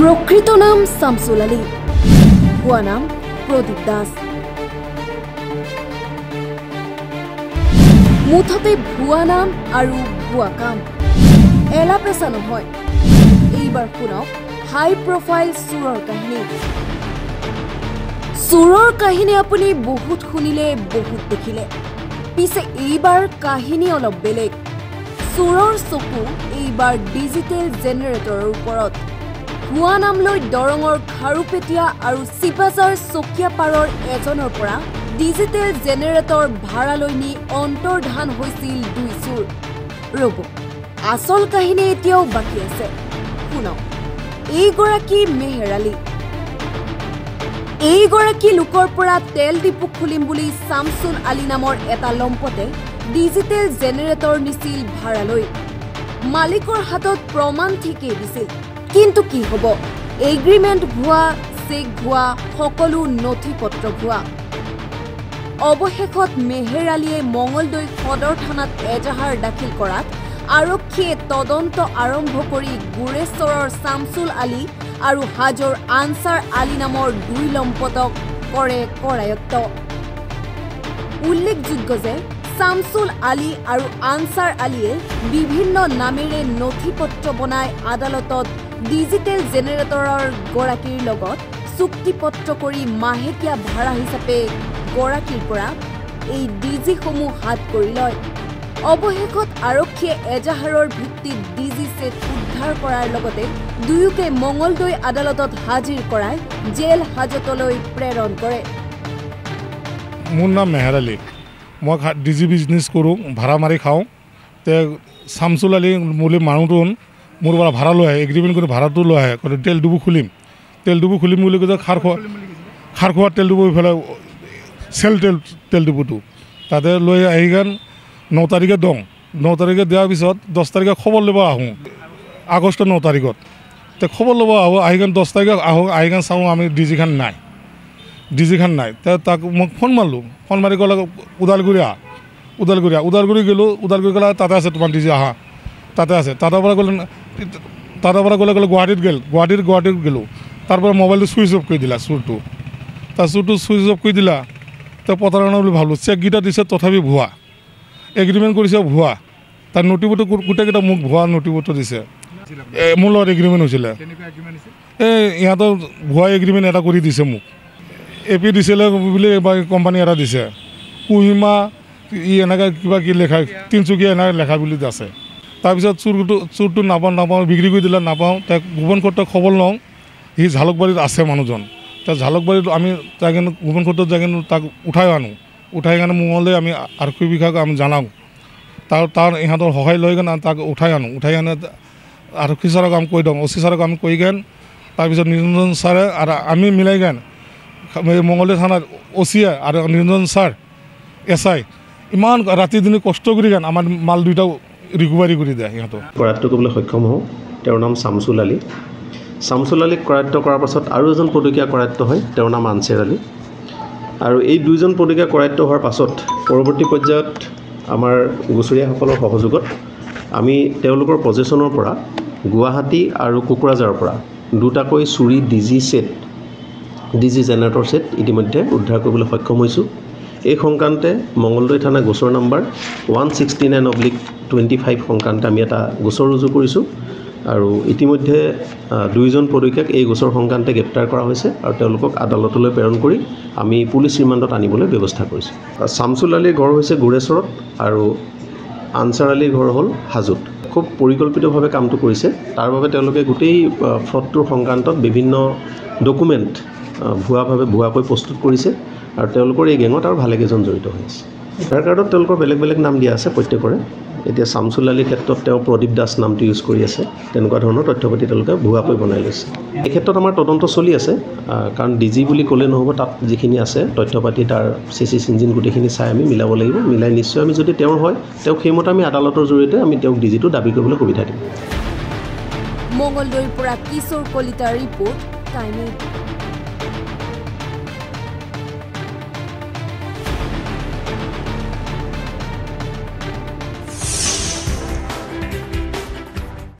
প্ৰকৃত নাম শামসুল আলী, ভুয়া নাম প্ৰদীপ দাস। মুঠতে ভুয়া নাম আৰু ভুয়া কাম এলা পেচা নহয়। এইবাৰ শুনক হাই প্ৰফাইল চুৰৰ কাহিনী। চুৰৰ কাহিনী আপুনি বহুত শুনিলে, বহুত দেখিলে। পিছে এইবাৰ কাহিনী অলপ বেলেগ। চুৰৰ চকু এইবাৰ ডিজিটেল জেনেৰেটৰৰ ওপৰত। ভুৱা নাম লৈ দৰঙৰ খাৰুপেটীয়া আৰু চিপাজাৰ চকিয়াপাৰৰ এজনৰ পৰা ডিজিটেল জেনেৰেটৰ ভাড়ালৈ নি অন্তৰ্ধান হৈছিল দুই চুৰ। ৰ'ব, আচল কাহিনী এতিয়াও বাকী আছে, শুনক। এইগৰাকী মেহেৰ আলী। এইগৰাকী লোকৰ পৰা তেল ডিপু খুলিম বুলি শামসুল আলী নামৰ এটা লম্পতে ডিজিটেল জেনেৰেটৰ নিছিল ভাড়ালৈ। মালিকৰ হাতত প্ৰমাণ ঠিকেই দিছিল, কিন্তু কি হ'ব, এগ্ৰিমেণ্ট ভুৱা, চেক ভুৱা, সকলো নথি পত্ৰ ভুৱা। অৱশেষত মেহেৰ আলীয়ে মঙলদৈ সদৰ থানাত এজাহাৰ দাখিল কৰাত আৰক্ষীয়ে তদন্ত আৰম্ভ কৰি গুৰেশ্বৰৰ শামসুল আলী আৰু হাজোৰ আনছাৰ আলী নামৰ দুই লম্পটক কৰে কৰায়ত্ব। উল্লেখযোগ্য যে শামসুল আলী আৰু আনছাৰ আলীয়ে বিভিন্ন নামেৰে নথি পত্ৰ বনাই আদালতত ডিজিটেল জেনেৰেটৰৰ গৰাকীৰ লগত চুক্তিপত্ৰ কৰি মাহেকীয়া ভাড়া হিচাপে গৰাকীৰ পৰা এই ডিজিসমূহ হাত কৰি লয়। অৱশেষত আৰক্ষীয়ে এজাহাৰৰ ভিত্তিত ডিজি ছেট উদ্ধাৰ কৰাৰ লগতে দুয়োকে মঙলদৈ আদালতত হাজিৰ কৰাই জেল হাজতলৈ প্ৰেৰণ কৰে। মোৰ নাম মেহেৰ আলী। মই ডিজি বিজনেছ কৰোঁ, ভাড়া মাৰি খাওঁ। তে শামসুল আলী বুলি মানুহটো মোৰ পৰা ভাড়া লৈ আহে, এগ্ৰিমেণ্ট কৰি ভাড়াটো লৈ আহে। তেল ডিপু খুলিম বুলি কৈছে। খাৰখোৱা তেল ডিপু ইফালে চেল তেল ডিপুটো তাতে লৈ আহি গান 9 তাৰিখে দিওঁ। 9 তাৰিখে দিয়াৰ পিছত 10 তাৰিখে খবৰ ল'ব আহোঁ, আগষ্টৰ 9 তাৰিখত। তে খবৰ ল'ব আহোঁ, আহি গান 10 তাৰিখে আহোঁ, আহি গান চাওঁ আমি ডিজিখান নাই। তাক মোক ফোন মাৰিলোঁ, ফোন মাৰি ক'লে ওদালগুৰি গ'লোঁ। ওদালগুৰি গ'লে তাতে আছে তোমাৰ ডিজি, আহা তাতে আছে। তাতে পৰা গ'লে গুৱাহাটীত গ'লোঁ। তাৰ পৰা মোবাইলটো ছুইচ অফ কৰি দিলা চুৰটো। তাৰ চুৰটো ছুইচ অফ কৰি দিলা। তে প্ৰতাৰণা বুলি ভাবিলোঁ। চেককেইটা দিছে তথাপি ভুৱা, এগ্ৰিমেণ্ট কৰিছে ভুৱা। তাৰ নথিপত্ৰ গোটেইকেইটা মোক ভুৱা নথিপত্ৰ দিছে। মোৰ লগত এগ্ৰিমেণ্ট হৈছিলে, এই ইহঁতৰ ভুৱা এগ্ৰিমেণ্ট এটা কৰি দিছে মোক। এপি দিছিলে বুলি কোম্পানী এটা দিছে, কুহিমা এনেকৈ কিবা কি লেখা, তিনিচুকীয়া এনেকৈ লেখা বুলি আছে। তাৰপিছত চুৰটো নাপাওঁ বিক্ৰী কৰি দিলে, নাপাওঁ। তাক গোপন ক্ষেত্ৰত খবৰ লওঁ, সি জালুকবাৰীত আছে মানুহজন। তাক জালুকবাৰীত আমি তাক গোপন ক্ষেত্ৰত যাই তাক উঠাই আনো মঙলদৈ আমি আৰক্ষী বিভাগক আমি জনাওঁ। তাৰ ইহঁতৰ সহায় লৈ কেনে তাক উঠাই আনো আৰক্ষী ছাৰক আমি কৈ দিওঁ, OC ছাৰক আমি কৈ গেন। তাৰপিছত নিৰঞ্জন ছাৰে আৰু আমি মিলাই গেন মঙলদৈ থানাত OC আৰু নিৰঞ্জন ছাৰ SI ইমান ৰাতি দিনে কষ্ট কৰি গান আমাৰ মাল দুইটাও ৰিকভাৰী কৰি দিয়ে। সিহঁতৰ কৰায়ত্ব কৰিবলৈ সক্ষম হওঁ। তেওঁৰ নাম শামসুল আলী। শামসুল আলীক কৰায়ত্ব কৰাৰ পাছত আৰু এজন পদকীয়া কৰায়ত্ব হয়, তেওঁৰ নাম আনছাৰ আলী। আৰু এই দুইজন পদকীয়া কৰায়ত্ব হোৱাৰ পাছত পৰৱৰ্তী পৰ্যায়ত আমাৰ গুচৰীয়াসকলৰ সহযোগত আমি তেওঁলোকৰ পজেশ্যনৰ পৰা গুৱাহাটী আৰু কোকৰাঝাৰৰ পৰা দুটাকৈ চুৰি ডিজি জেনেৰেটৰ ছেট ইতিমধ্যে উদ্ধাৰ কৰিবলৈ সক্ষম হৈছোঁ। এই সংক্ৰান্তে মঙলদৈ থানা গোচৰ নম্বৰ 169/25 সংক্ৰান্তে আমি এটা গোচৰ ৰুজু কৰিছোঁ। আৰু ইতিমধ্যে দুইজন পদকীয়াক এই গোচৰ সংক্ৰান্তে গ্ৰেপ্তাৰ কৰা হৈছে আৰু তেওঁলোকক আদালতলৈ প্ৰেৰণ কৰি আমি পুলিচ ৰিমাণ্ডত আনিবলৈ ব্যৱস্থা কৰিছোঁ। শামসুল আলীৰ ঘৰ হৈছে গুৰেশ্বৰত আৰু আনছাৰ আলীৰ ঘৰ হ'ল হাজোত। খুব পৰিকল্পিতভাৱে কামটো কৰিছে। তাৰ বাবে তেওঁলোকে গোটেই ফ্ৰডটোৰ সংক্ৰান্তত বিভিন্ন ডকুমেণ্ট ভুৱাকৈ প্ৰস্তুত কৰিছে আৰু তেওঁলোকৰ এই গেঙত আৰু ভালেকেইজন জড়িত হৈ আছে। আধাৰ কাৰ্ডত তেওঁলোকৰ বেলেগ নাম দিয়া আছে প্ৰত্যেকৰে। এতিয়া শামসুল আলীৰ ক্ষেত্ৰত তেওঁ প্ৰদীপ দাস নামটো ইউজ কৰি আছে। তেনেকুৱা ধৰণৰ তথ্য পাতি তেওঁলোকে ভুৱাকৈ বনাই লৈছে। এই ক্ষেত্ৰত আমাৰ তদন্ত চলি আছে, কাৰণ ডিজি বুলি ক'লে নহ'ব, তাত যিখিনি আছে তথ্য পাতি তাৰ CC ইঞ্জিন গোটেইখিনি চাই আমি মিলাব লাগিব। মিলাই নিশ্চয় আমি যদি তেওঁৰ হয়, তেওঁক সেইমতে আমি আদালতৰ জৰিয়তে আমি তেওঁক ডিজিটো দাবী কৰিবলৈ সুবিধা দিম। মঙলদৈৰ পৰা কিশোৰ কলিতাৰ ৰিপৰ্ট, টাইম 8।